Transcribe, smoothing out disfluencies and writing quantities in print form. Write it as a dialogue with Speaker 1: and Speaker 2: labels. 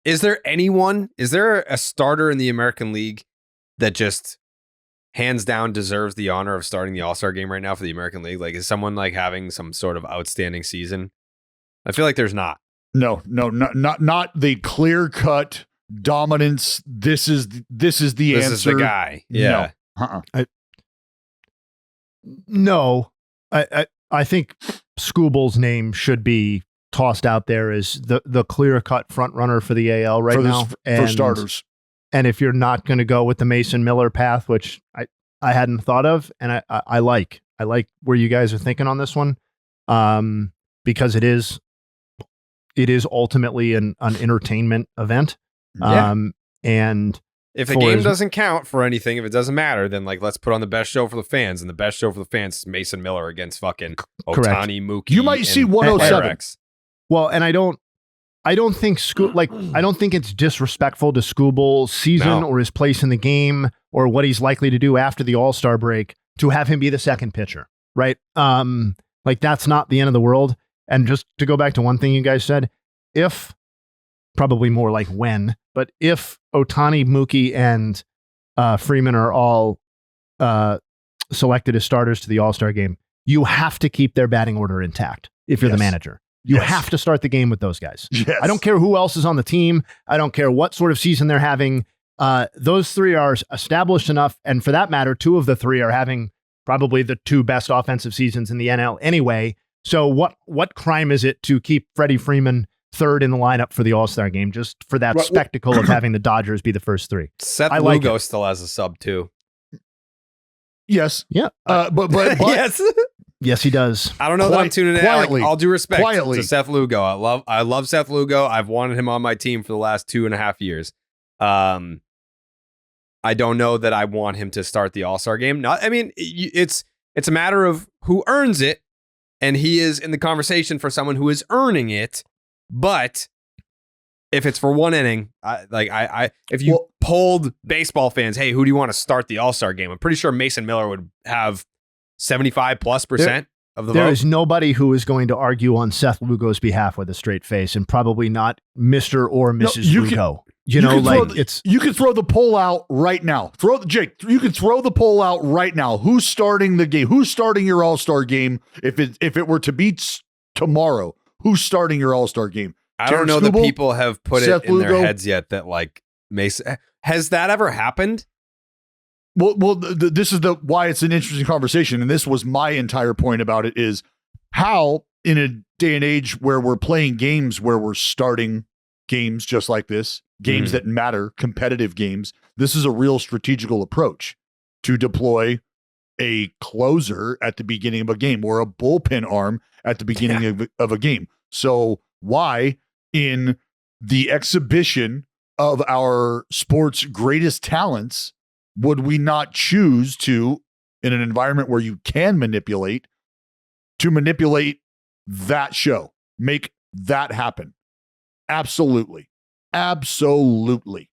Speaker 1: Is there a starter in the American League that just hands down deserves the honor of starting the All-Star game right now for the American League? Like, is someone like having some sort of outstanding season? I feel like there's not.
Speaker 2: No, not the clear-cut dominance. This is the answer.
Speaker 1: This is the guy. Yeah.
Speaker 3: No. I think Scooble's name should be tossed out there as the clear-cut front runner for the AL now.
Speaker 2: For starters.
Speaker 3: And if you're not going to go with the Mason Miller path, which I hadn't thought of, and I like where you guys are thinking on this one, because it is ultimately an entertainment event.
Speaker 1: Yeah.
Speaker 3: And
Speaker 1: if the game doesn't count for anything, if it doesn't matter, then like let's put on the best show for the fans, and the best show for the fans is Mason Miller against fucking Ohtani, Mookie.
Speaker 2: You might see 107.
Speaker 3: Well, and I don't think I don't think it's disrespectful to Scooble's season or his place in the game or what he's likely to do after the All-Star break to have him be the second pitcher, right? Like that's not the end of the world. And just to go back to one thing you guys said, if probably more like when, but if Ohtani, Mookie, and Freeman are all selected as starters to the All-Star game, you have to keep their batting order intact if you're the manager. You have to start the game with those guys.
Speaker 2: Yes.
Speaker 3: I don't care who else is on the team. I don't care what sort of season they're having. Those three are established enough. And for that matter, two of the three are having probably the two best offensive seasons in the NL anyway. So what crime is it to keep Freddie Freeman third in the lineup for the All-Star game just for that spectacle of having the Dodgers be the first three?
Speaker 1: Seth Lugo still has a sub too.
Speaker 2: Yes.
Speaker 3: Yeah.
Speaker 2: But
Speaker 1: yes.
Speaker 3: Yes, he does.
Speaker 1: I don't know that I'm tuning in.
Speaker 2: Quietly,
Speaker 1: all due respect to Seth Lugo. I love Seth Lugo. I've wanted him on my team for the last 2.5 years. I don't know that I want him to start the All-Star game. It's a matter of who earns it, and he is in the conversation for someone who is earning it. But if it's for one inning, if you polled baseball fans, hey, who do you want to start the All-Star game? I'm pretty sure Mason Miller would have 75+% of the vote.
Speaker 3: There is nobody who is going to argue on Seth Lugo's behalf with a straight face, and probably not Mr. or Mrs. Lugo. You can throw the poll out right now.
Speaker 2: You can throw the poll out right now. Who's starting the game? Who's starting your All-Star game? If it were to be tomorrow, who's starting your All-Star game?
Speaker 1: I don't know that people have put it in their heads yet that like Mason. Has that ever happened?
Speaker 2: Well, this is why it's an interesting conversation, and this was my entire point about it: is how in a day and age where we're playing games where we're starting games just like this, games that matter, competitive games. This is a real strategical approach to deploy a closer at the beginning of a game or a bullpen arm at the beginning of a game. So why, in the exhibition of our sport's greatest talents, would we not choose to, in an environment where you can manipulate that show, make that happen? Absolutely. Absolutely.